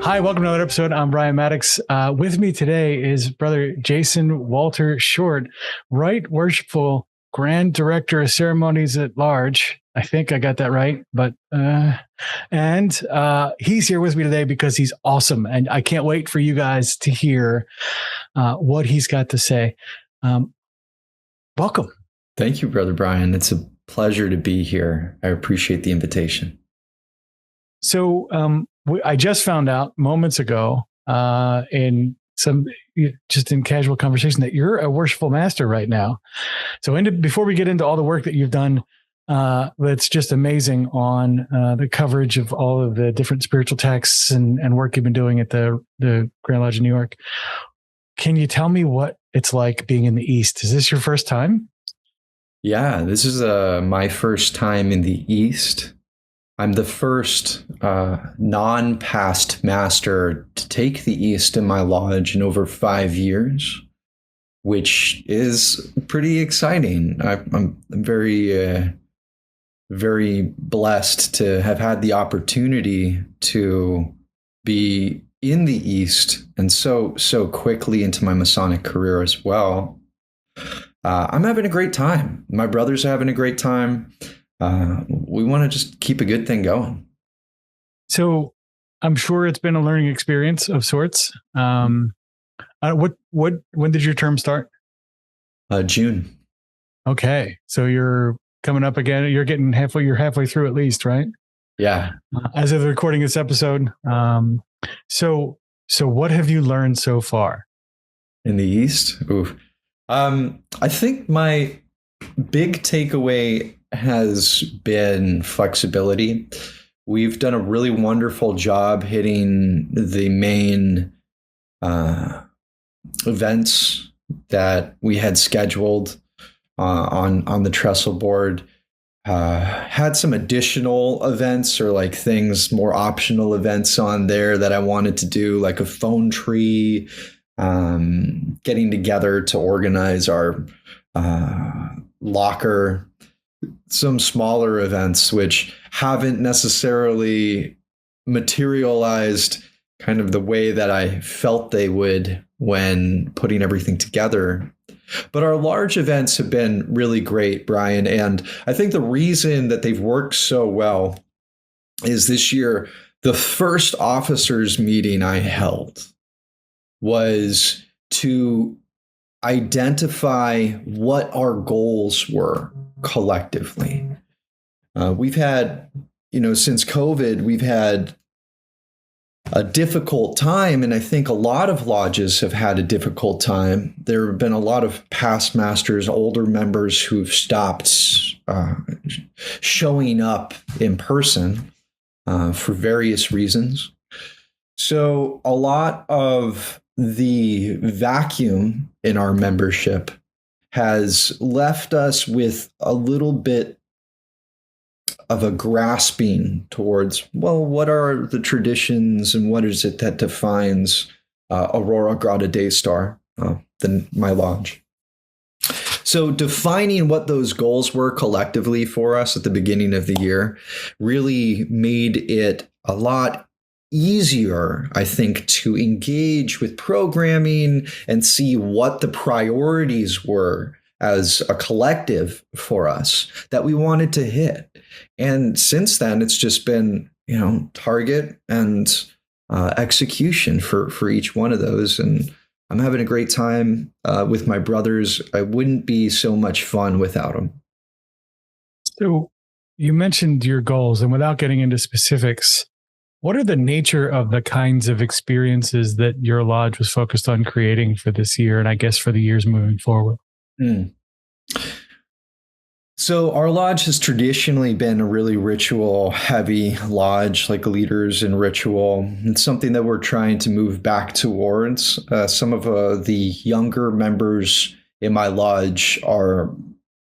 Hi, welcome to another episode. I'm Brian Mattocks. With me today is Brother Jason Walter Short, Right Worshipful Grand Director of Ceremonies at Large. I think I got that right, but he's here with me today because he's awesome, and I can't wait for you guys to hear what he's got to say. Welcome. Thank you, Brother Brian. It's a pleasure to be here. I appreciate the invitation. So I just found out moments ago in casual conversation that you're a worshipful master right now. So before we get into all the work that you've done, that's just amazing on the coverage of all of the different spiritual texts and work you've been doing at the Grand Lodge in New York. Can you tell me what it's like being in the East? Is this your first time? Yeah, this is my first time in the East. I'm the first non-past master to take the East in my lodge in over 5 years, which is pretty exciting. I'm very, very blessed to have had the opportunity to be in the East and so quickly into my Masonic career as well. I'm having a great time. My brothers are having a great time. We want to just keep a good thing going. So I'm sure it's been a learning experience of sorts. When did your term start? June. Okay. So you're coming up again. You're halfway through at least, right? Yeah. As of the recording this episode. So what have you learned so far? In the East? Ooh. I think my big takeaway has been flexibility. We've done a really wonderful job hitting the main events that we had scheduled on the trestle board. Had some additional events or like things, more optional events on there that I wanted to do, like a phone tree, getting together to organize our locker, some smaller events which haven't necessarily materialized kind of the way that I felt they would when putting everything together. But our large events have been really great, Brian. And I think the reason that they've worked so well is this year, the first officers meeting I held was to identify what our goals were collectively. We've had, since COVID, we've had a difficult time, and I think a lot of lodges have had a difficult time. There have been a lot of past masters, older members who've stopped showing up in person for various reasons. So a lot of the vacuum in our membership has left us with a little bit of a grasping towards, well, what are the traditions and what is it that defines Aurora Grata-Day star, my lodge. So defining what those goals were collectively for us at the beginning of the year really made it a lot easier, I think, to engage with programming and see what the priorities were as a collective for us that we wanted to hit. And since then, it's just been, target and execution for each one of those. And I'm having a great time with my brothers. I wouldn't be so much fun without them. So you mentioned your goals, and without getting into specifics, what are the nature of the kinds of experiences that your lodge was focused on creating for this year, and I guess for the years moving forward? So our lodge has traditionally been a really ritual-heavy lodge, like leaders in ritual. It's something that we're trying to move back towards. Some of the younger members in my lodge are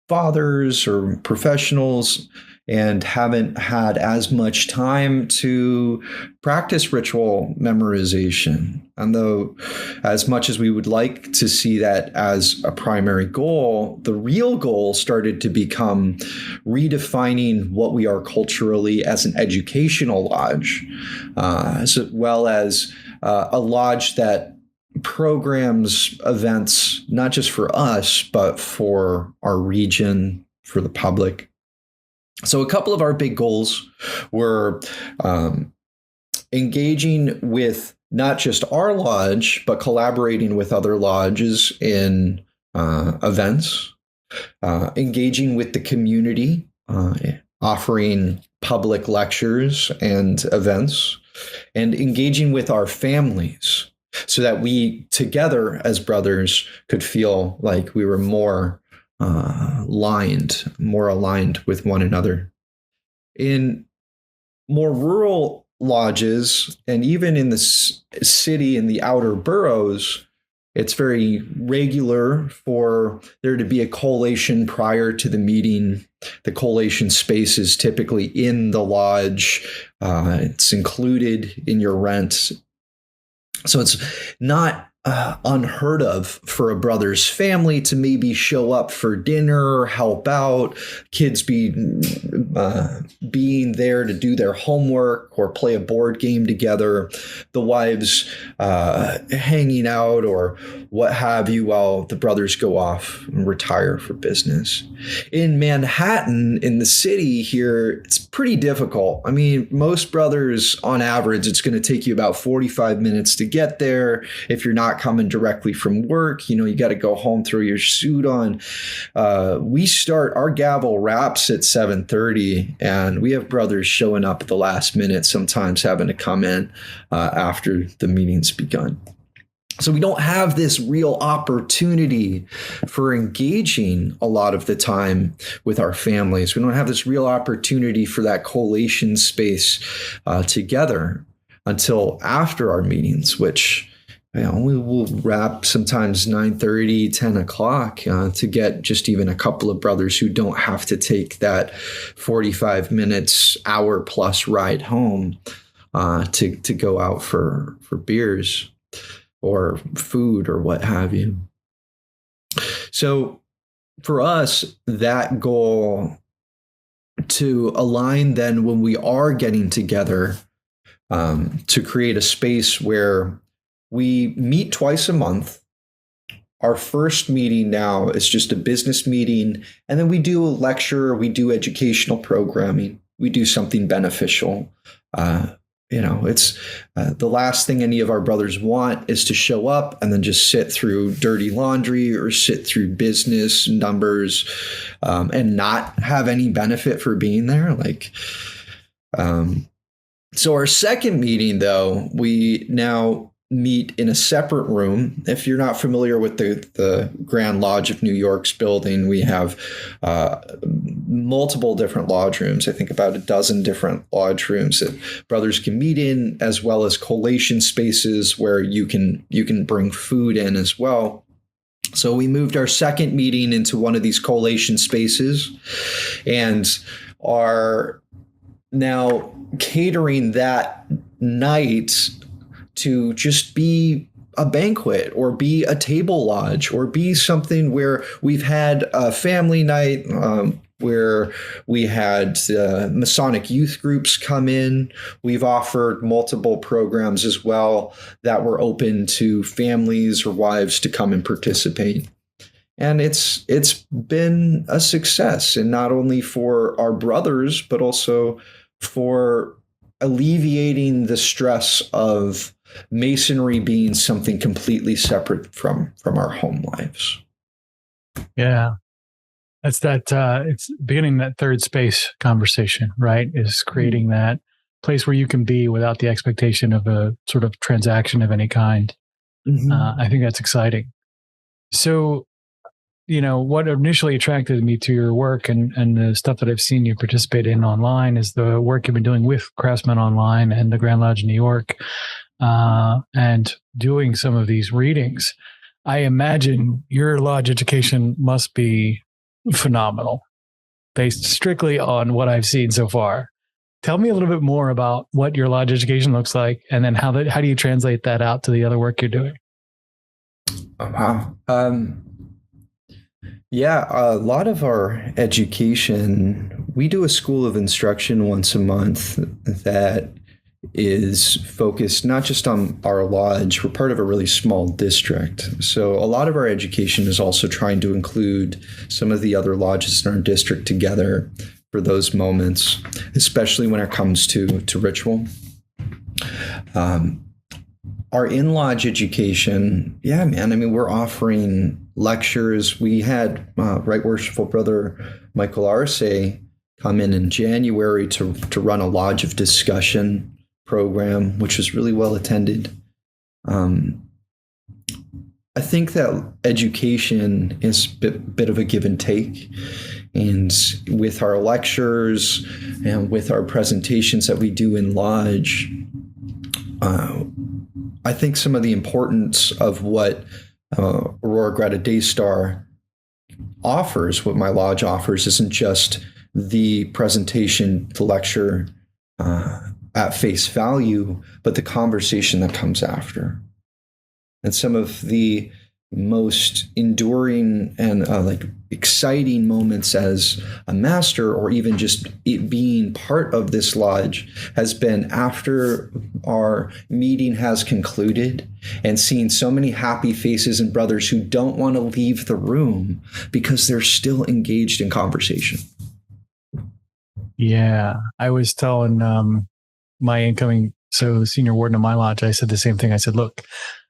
fathers or professionals, and haven't had as much time to practice ritual memorization. And though, as much as we would like to see that as a primary goal, the real goal started to become redefining what we are culturally as an educational lodge, as well as a lodge that programs events, not just for us, but for our region, for the public. So a couple of our big goals were engaging with not just our lodge, but collaborating with other lodges in events, engaging with the community, offering public lectures and events, and engaging with our families so that we together as brothers could feel like we were more aligned with one another. In more rural lodges, and even in the city, in the outer boroughs, it's very regular for there to be a collation prior to the meeting. The collation space is typically in the lodge. It's included in your rent. So it's not unheard of for a brother's family to maybe show up for dinner, help out, kids being there to do their homework or play a board game together, the wives hanging out or what have you while the brothers go off and retire for business. In Manhattan, in the city here, it's pretty difficult. I mean, most brothers, on average, it's going to take you about 45 minutes to get there. If you're not coming directly from work, you got to go home, throw your suit on. Our gavel wraps at 7:30, and we have brothers showing up at the last minute, sometimes having to come in after the meeting's begun. So we don't have this real opportunity for engaging a lot of the time with our families. We don't have this real opportunity for that collation space together until after our meetings, which we will wrap sometimes 9:30, 10 o'clock to get just even a couple of brothers who don't have to take that 45 minutes, hour plus ride home to go out for beers or food or what have you. So for us, that goal to align then when we are getting together to create a space where we meet twice a month. Our first meeting now is just a business meeting, and then we do a lecture, we do educational programming, we do something beneficial. It's the last thing any of our brothers want is to show up and then just sit through dirty laundry or sit through business numbers and not have any benefit for being there. So our second meeting, though, we now meet in a separate room. If you're not familiar with the Grand Lodge of New York's building, we have multiple different lodge rooms. I think about a dozen different lodge rooms that brothers can meet in, as well as collation spaces where you can bring food in as well. So we moved our second meeting into one of these collation spaces and are now catering that night to just be a banquet or be a table lodge or be something where we've had a family night where we had Masonic youth groups come in. We've offered multiple programs as well that were open to families or wives to come and participate. And it's been a success, and not only for our brothers, but also for alleviating the stress of Masonry being something completely separate from our home lives. Yeah. That's it's beginning that third space conversation, right? Is creating that place where you can be without the expectation of a sort of transaction of any kind. Mm-hmm. I think that's exciting. So, what initially attracted me to your work and the stuff that I've seen you participate in online is the work you've been doing with Craftsmen Online and the Grand Lodge in New York, and doing some of these readings. I imagine your lodge education must be phenomenal. based strictly on what I've seen so far. Tell me a little bit more about what your lodge education looks like, and then how do you translate that out to the other work you're doing? Wow. Yeah, a lot of our education, we do a school of instruction once a month that is focused not just on our lodge. We're part of a really small district. So a lot of our education is also trying to include some of the other lodges in our district together for those moments, especially when it comes to ritual. Our in-lodge education, yeah, man. I mean, we're offering lectures. We had Right Worshipful Brother Michael Arce come in January to run a lodge of discussion program, which was really well attended. I think that education is a bit of a give and take. And with our lectures and with our presentations that we do in lodge, I think some of the importance of what Aurora Grata-Day Star offers, what my lodge offers, isn't just the presentation, the lecture at face value, but the conversation that comes after. And some of the most enduring and exciting moments as a master, or even just it being part of this lodge, has been after our meeting has concluded and seeing so many happy faces and brothers who don't want to leave the room because they're still engaged in conversation. Yeah, I was telling my incoming senior warden of my lodge, I said the same thing. I said, look,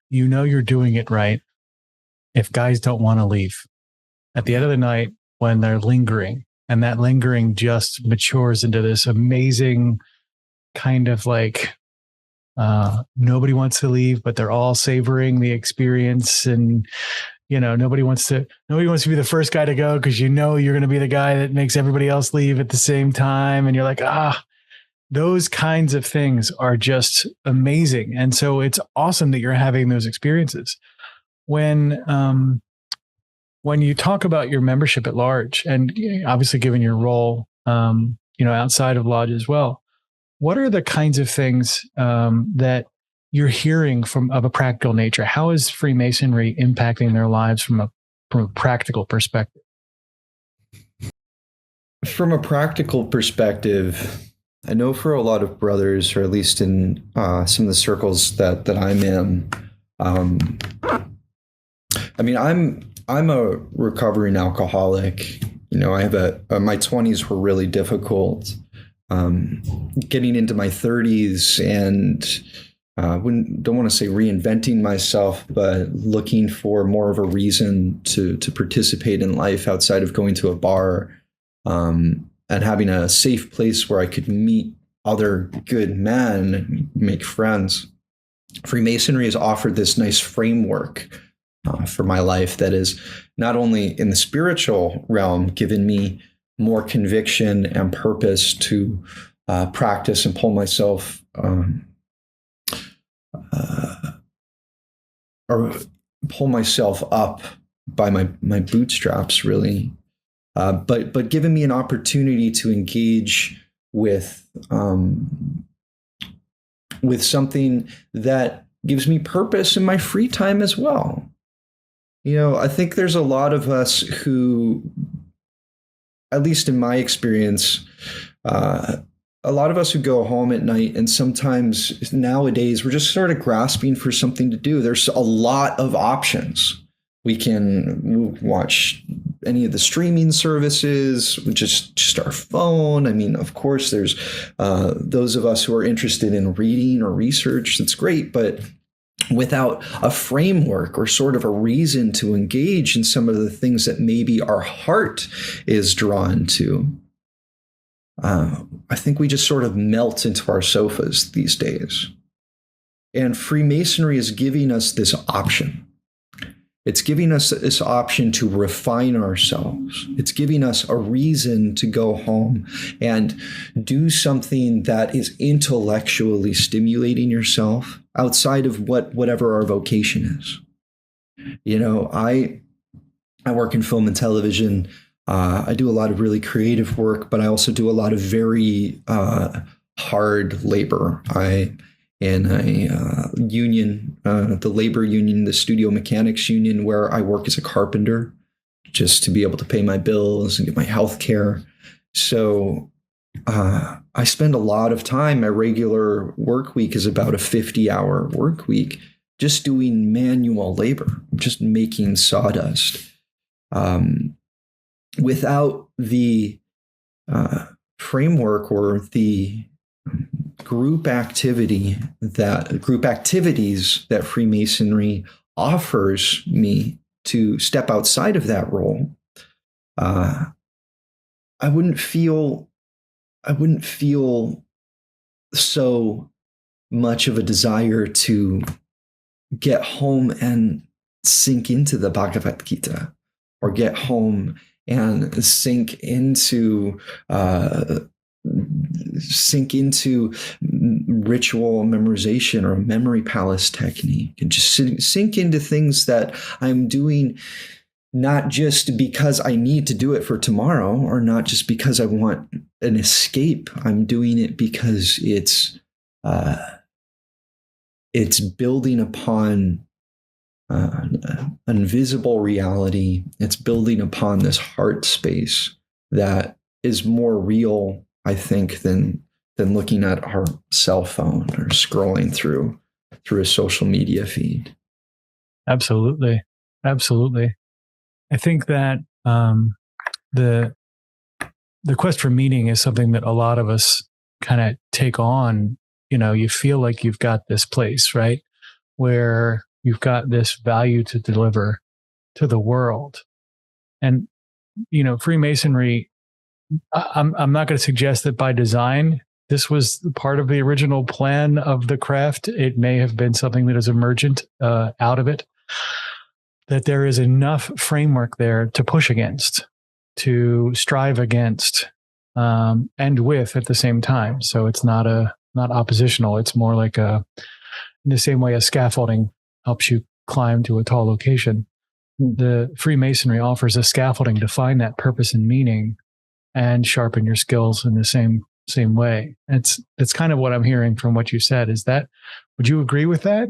you're doing it right if guys don't want to leave at the end of the night when they're lingering, and that lingering just matures into this amazing kind of nobody wants to leave, but they're all savoring the experience. And, nobody wants to be the first guy to go, because you're going to be the guy that makes everybody else leave at the same time. And you're like, those kinds of things are just amazing. And so it's awesome that you're having those experiences. When you talk about your membership at large, and obviously given your role, outside of lodge as well, what are the kinds of things that you're hearing of a practical nature? How is Freemasonry impacting their lives from a practical perspective? From a practical perspective, I know for a lot of brothers, or at least in some of the circles that I'm in, I'm a recovering alcoholic. I have my 20s were really difficult. Getting into my 30s and don't want to say reinventing myself, but looking for more of a reason to participate in life outside of going to a bar, and having a safe place where I could meet other good men and make friends. Freemasonry has offered this nice framework for my life that is not only in the spiritual realm given me more conviction and purpose to practice and pull myself up by my bootstraps, really, but giving me an opportunity to engage with something that gives me purpose in my free time as well. I think there's a lot of us who, at least in my experience, a lot of us who go home at night, and sometimes nowadays we're just sort of grasping for something to do. There's a lot of options. We can watch any of the streaming services, just our phone. I mean, of course, there's those of us who are interested in reading or research. That's great, but without a framework or sort of a reason to engage in some of the things that maybe our heart is drawn to, I think we just sort of melt into our sofas these days. And Freemasonry is giving us this option. It's giving us this option to refine ourselves. It's giving us a reason to go home and do something that is intellectually stimulating yourself outside of whatever our vocation is. I work in film and television. I do a lot of really creative work, but I also do a lot of very hard labor. I in a union, the labor union, the studio mechanics union, where I work as a carpenter, just to be able to pay my bills and get my health care. So I spend a lot of time. My regular work week is about a 50-hour work week, just doing manual labor, just making sawdust. Without the framework or the group activities that Freemasonry offers me to step outside of that role, I wouldn't feel so much of a desire to get home and sink into the Bhagavad Gita, or get home and sink into ritual memorization or memory palace technique, and just sink into things that I'm doing, not just because I need to do it for tomorrow, or not just because I want an escape. I'm doing it because it's building upon an invisible reality. It's building upon this heart space that is more real, I think, than looking at our cell phone or scrolling through a social media feed. Absolutely. Absolutely. I think that the quest for meaning is something that a lot of us kind of take on. You know, you feel like you've got this place, right, where you've got this value to deliver to the world. And, you know, Freemasonry, I'm not going to suggest that by design this was part of the original plan of the craft. It may have been something that is emergent out of it, that there is enough framework there to push against, to strive against, and with at the same time. So it's not oppositional. It's more like in the same way as scaffolding helps you climb to a tall location. The Freemasonry offers a scaffolding to find that purpose and meaning and sharpen your skills in the same way. It's kind of what I'm hearing from what you said. Is that, would you agree with that?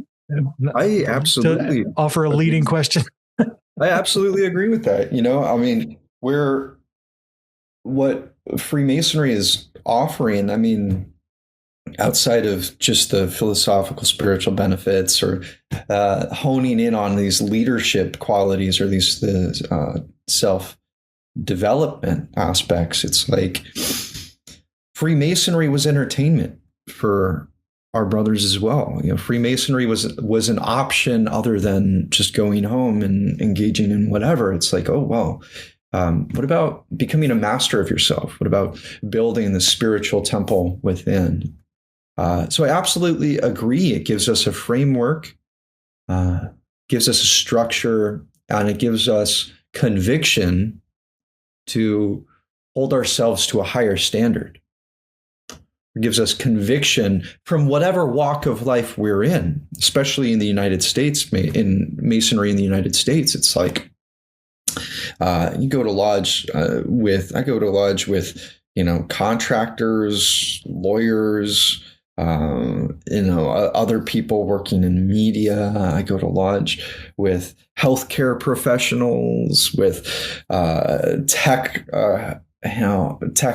I absolutely to offer a leading question. I absolutely agree with that. You know, I mean, what Freemasonry is offering, I mean, outside of just the philosophical spiritual benefits, or honing in on these leadership qualities, or these self-development aspects, it's like Freemasonry was entertainment for our brothers as well. You know, Freemasonry was an option other than just going home and engaging in whatever. It's like, oh, well, what about becoming a master of yourself? What about building the spiritual temple within? So I absolutely agree. It gives us a framework, gives us a structure, and it gives us conviction to hold ourselves to a higher standard. It gives us conviction from whatever walk of life we're in, especially in the United States, in Masonry in the United States. It's like, you go to lodge I go to lodge with, you know, contractors, lawyers, other people working in media. I go to lodge with healthcare professionals, with tech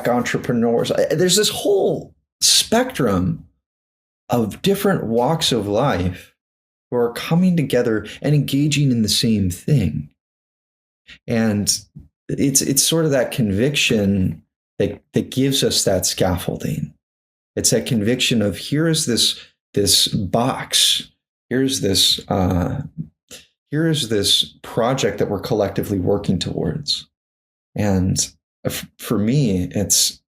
entrepreneurs. There's this whole spectrum of different walks of life who are coming together and engaging in the same thing. And it's sort of that conviction that this scaffolding. It's that conviction of, here is this box, here is this project that we're collectively working towards. And for me,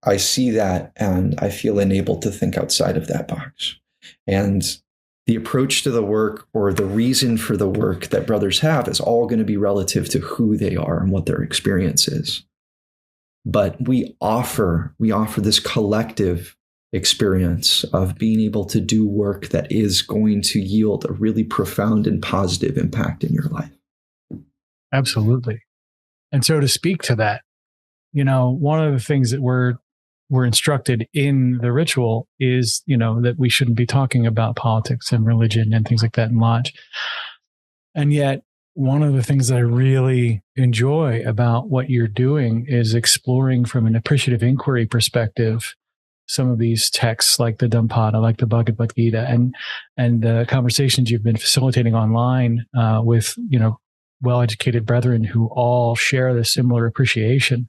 I see that and I feel enabled to think outside of that box. And the approach to the work, or the reason for the work that brothers have, is all going to be relative to who they are and what their experience is. But we offer this collective experience of being able to do work that is going to yield a really profound and positive impact in your life. Absolutely. And so to speak to that, one of the things that we're instructed in the ritual is, that we shouldn't be talking about politics and religion and things like that in lodge. And yet, one of the things that I really enjoy about what you're doing is exploring from an appreciative inquiry perspective some of these texts, like the Dhammapada, like the Bhagavad Gita, and the conversations you've been facilitating online with well-educated brethren who all share this similar appreciation.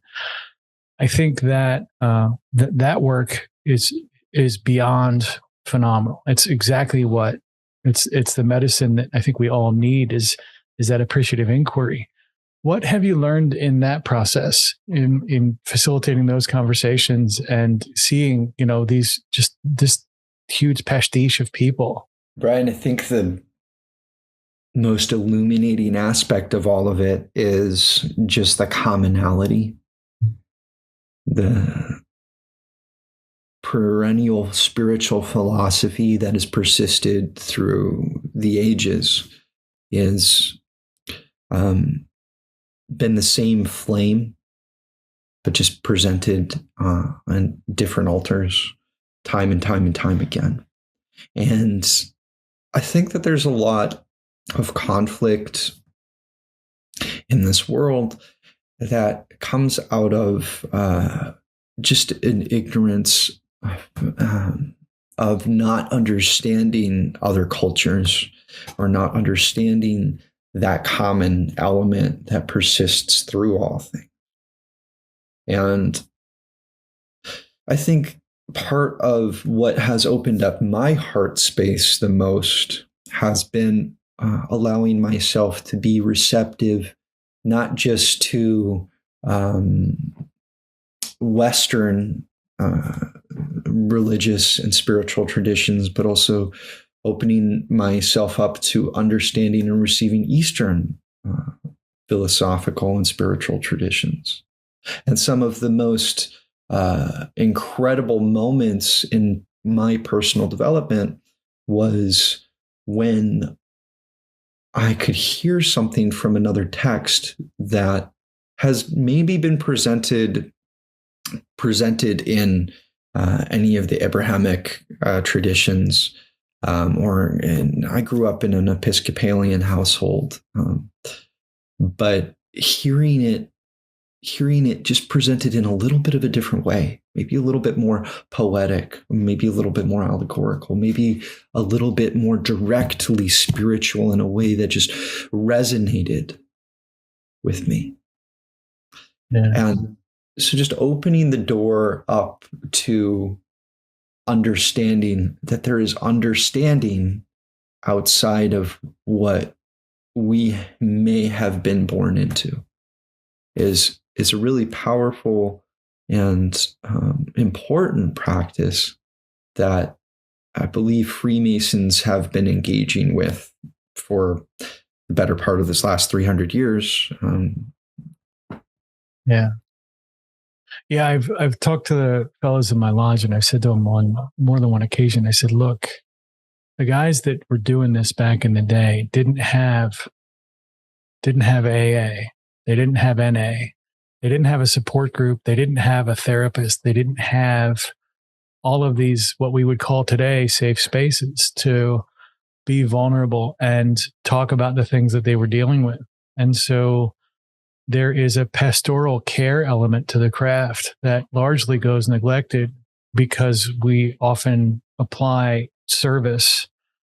I think that that work is beyond phenomenal. It's exactly what it's the medicine that I think we all need is that appreciative inquiry. What have you learned in that process, in facilitating those conversations and seeing, this huge pastiche of people? Brian, I think the most illuminating aspect of all of it is just the commonality, the perennial spiritual philosophy that has persisted through the ages is been the same flame, but just presented on different altars time and time and time again. And I think that there's a lot of conflict in this world that comes out of just an ignorance of not understanding other cultures or not understanding that common element that persists through all things. And I think part of what has opened up my heart space the most has been allowing myself to be receptive, not just to Western religious and spiritual traditions, but also opening myself up to understanding and receiving Eastern philosophical and spiritual traditions. And some of the most incredible moments in my personal development was when I could hear something from another text that has maybe been presented in any of the Abrahamic traditions, I grew up in an Episcopalian household, but hearing it just presented in a little bit of a different way, maybe a little bit more poetic, maybe a little bit more allegorical, maybe a little bit more directly spiritual in a way that just resonated with me. Yeah. And so just opening the door up to understanding that there is understanding outside of what we may have been born into is a really powerful and important practice that I believe Freemasons have been engaging with for the better part of this last 300 years. Yeah, I've talked to the fellows in my lodge, and I've said to them on more than one occasion, I said, look, the guys that were doing this back in the day didn't have AA, they didn't have NA, they didn't have a support group, they didn't have a therapist, they didn't have all of these, what we would call today, safe spaces to be vulnerable and talk about the things that they were dealing with. And so there is a pastoral care element to the craft that largely goes neglected because we often apply service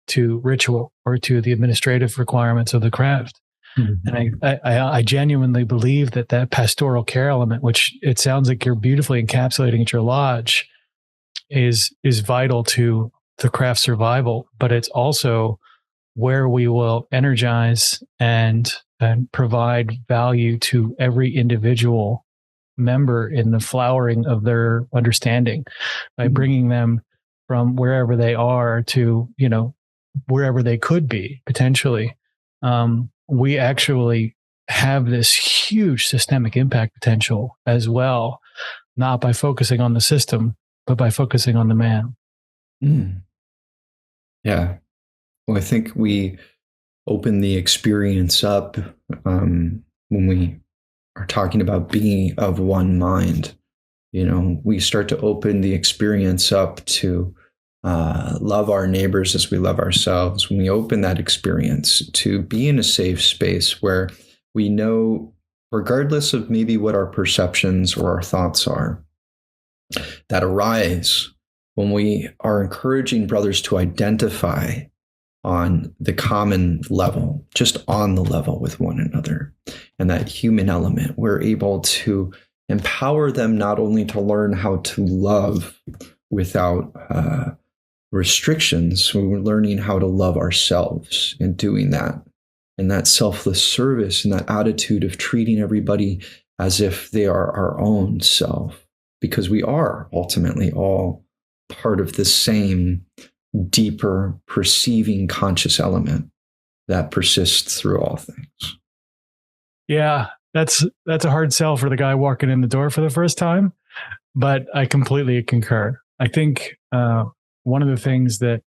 to ritual or to the administrative requirements of the craft. Mm-hmm. And I genuinely believe that pastoral care element, which it sounds like you're beautifully encapsulating at your lodge, is vital to the craft survival, but it's also where we will energize and provide value to every individual member in the flowering of their understanding by bringing them from wherever they are to, wherever they could be potentially. We actually have this huge systemic impact potential as well, not by focusing on the system, but by focusing on the man. Yeah. Well, I think we open the experience up when we are talking about being of one mind, we start to open the experience up to love our neighbors as we love ourselves. When we open that experience to be in a safe space where we know, regardless of maybe what our perceptions or our thoughts are that arise, when we are encouraging brothers to identify on the common level, just on the level with one another, and that human element, we're able to empower them not only to learn how to love without restrictions, we're learning how to love ourselves in doing that. And that selfless service and that attitude of treating everybody as if they are our own self, because we are ultimately all part of the same deeper perceiving conscious element that persists through all things. Yeah, that's a hard sell for the guy walking in the door for the first time, but I completely concur. I think one of the things that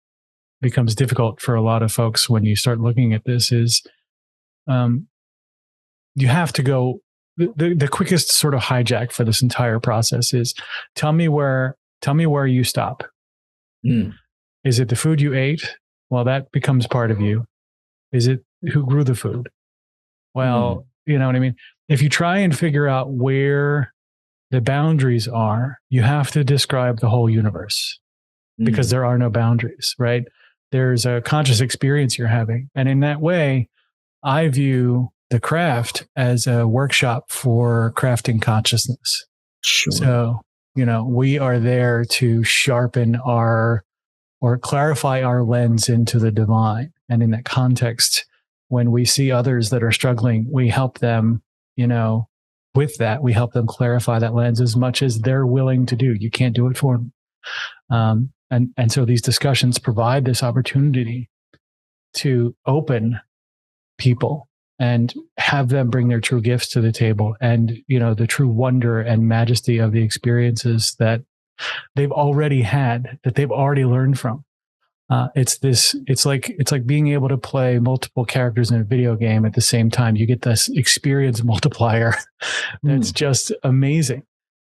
becomes difficult for a lot of folks when you start looking at this is you have to go, the quickest sort of hijack for this entire process is tell me where you stop. Is it the food you ate? Well, that becomes part of you. Is it who grew the food? Well, you know what I mean? If you try and figure out where the boundaries are, you have to describe the whole universe because there are no boundaries, right? There's a conscious experience you're having. And in that way, I view the craft as a workshop for crafting consciousness. Sure. So, we are there to sharpen or clarify our lens into the divine. And in that context, when we see others that are struggling, we help them, with that, we help them clarify that lens as much as they're willing to do. You can't do it for them. And so these discussions provide this opportunity to open people and have them bring their true gifts to the table and, the true wonder and majesty of the experiences that they've already had, that they've already learned from. It's like being able to play multiple characters in a video game at the same time. You get this experience multiplier that's just amazing.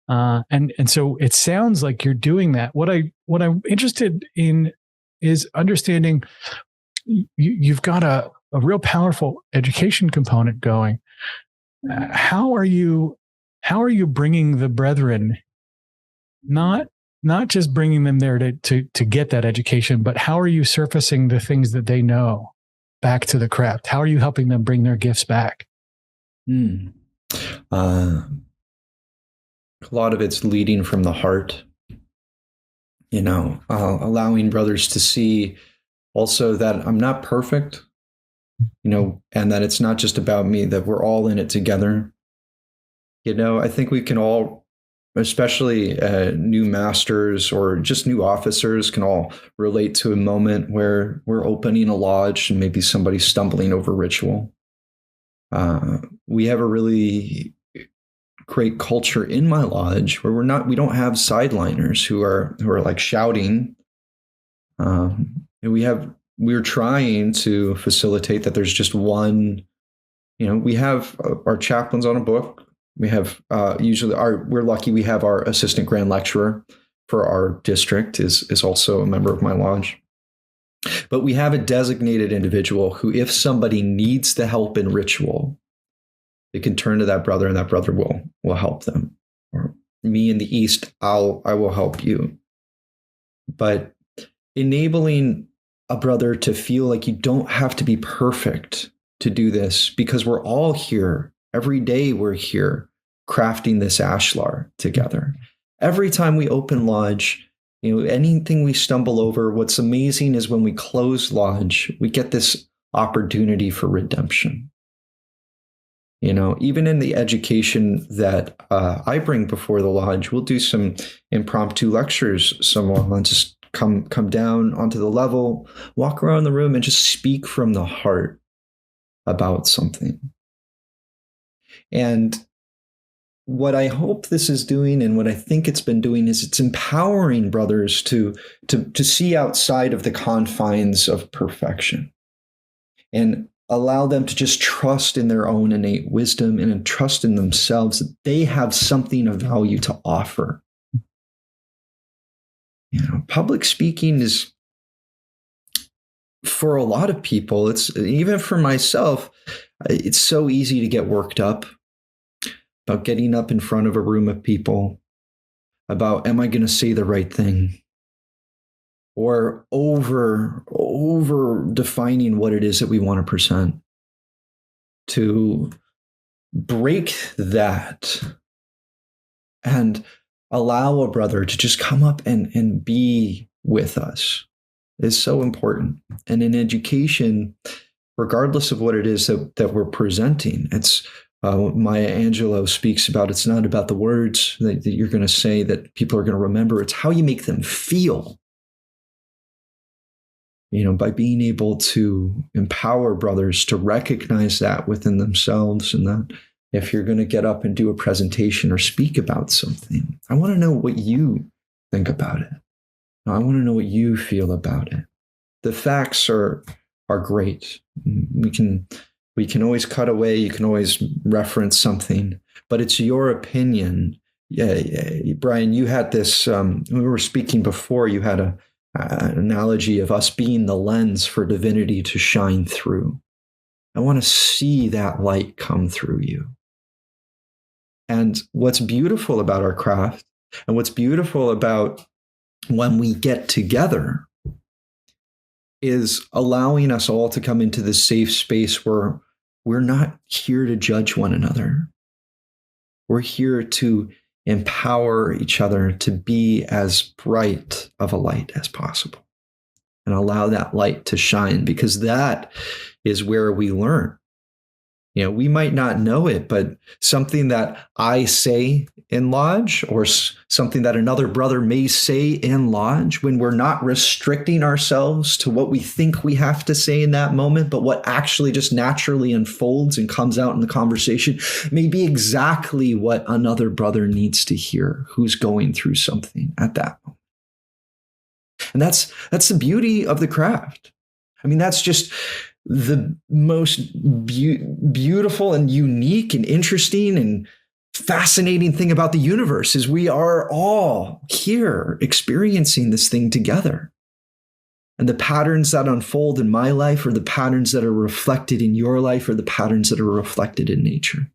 And so it sounds like you're doing that. What I'm interested in is understanding you've got a real powerful education component going. How are you bringing the brethren, not just bringing them there to get that education, but how are you surfacing the things that they know back to the craft? How are you helping them bring their gifts back? A lot of it's leading from the heart, allowing brothers to see also that I'm not perfect, and that it's not just about me, that we're all in it together. I think we can all, especially new masters or just new officers, can all relate to a moment where we're opening a lodge and maybe somebody's stumbling over ritual. We have a really great culture in my lodge where we don't have sideliners who are like shouting. And we're trying to facilitate that there's just one, we have our chaplains on a book. We have we're lucky we have our assistant grand lecturer for our district is also a member of my lodge. But we have a designated individual who, if somebody needs the help in ritual, they can turn to that brother and that brother will help them. Or me in the East, I will help you. But enabling a brother to feel like you don't have to be perfect to do this, because we're all here. Every day we're here crafting this ashlar together. Every time we open lodge, anything we stumble over, what's amazing is when we close lodge, we get this opportunity for redemption. Even in the education that I bring before the lodge, we'll do some impromptu lectures. Someone will just come down onto the level, walk around the room and just speak from the heart about something. And what I hope this is doing, and what I think it's been doing, is it's empowering brothers to see outside of the confines of perfection. And allow them to just trust in their own innate wisdom and trust in themselves that they have something of value to offer. Public speaking is, for a lot of people, it's even for myself, it's so easy to get worked up about getting up in front of a room of people, about, am I going to say the right thing? Or over defining what it is that we want to present. To break that and allow a brother to just come up and be with us is so important. And in education, regardless of what it is that we're presenting, it's Maya Angelou speaks about, it's not about the words that you're going to say that people are going to remember. It's how you make them feel. By being able to empower brothers to recognize that within themselves, and that if you're going to get up and do a presentation or speak about something, I want to know what you think about it. I want to know what you feel about it. The facts are great. We can always cut away. You can always reference something, but it's your opinion. Yeah, Brian, you had this, when we were speaking before, you had an analogy of us being the lens for divinity to shine through. I want to see that light come through you. And what's beautiful about our craft, and what's beautiful about when we get together, is allowing us all to come into this safe space where we're not here to judge one another. We're here to empower each other to be as bright of a light as possible and allow that light to shine, because that is where we learn. We might not know it, but something that I say in lodge, or something that another brother may say in lodge, when we're not restricting ourselves to what we think we have to say in that moment, but what actually just naturally unfolds and comes out in the conversation, may be exactly what another brother needs to hear who's going through something at that moment. And that's the beauty of the craft. I mean, that's just the most beautiful and unique and interesting and fascinating thing about the universe, is we are all here experiencing this thing together. And the patterns that unfold in my life are the patterns that are reflected in your life, or the patterns that are reflected in nature.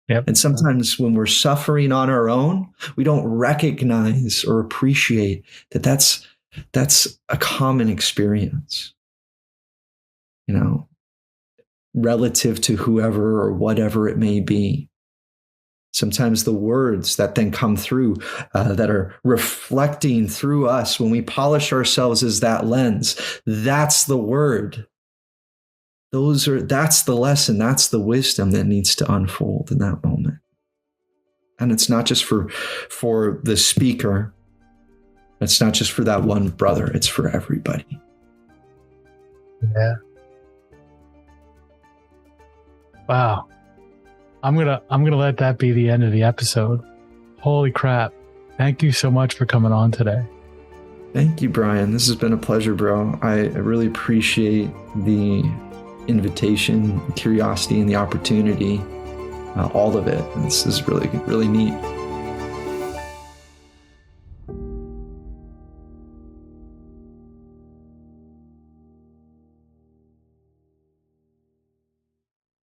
Yep. And sometimes when we're suffering on our own, we don't recognize or appreciate that that's a common experience. Relative to whoever or whatever it may be. Sometimes the words that then come through, that are reflecting through us when we polish ourselves as that lens, that's the word. That's the lesson, that's the wisdom that needs to unfold in that moment. And it's not just for the speaker. It's not just for that one brother. It's for everybody. Yeah. Wow. I'm gonna let that be the end of the episode. Holy crap. Thank you so much for coming on today. Thank you, Brian. This has been a pleasure, bro. I really appreciate the invitation, curiosity, and the opportunity. All of it. This is really, really neat.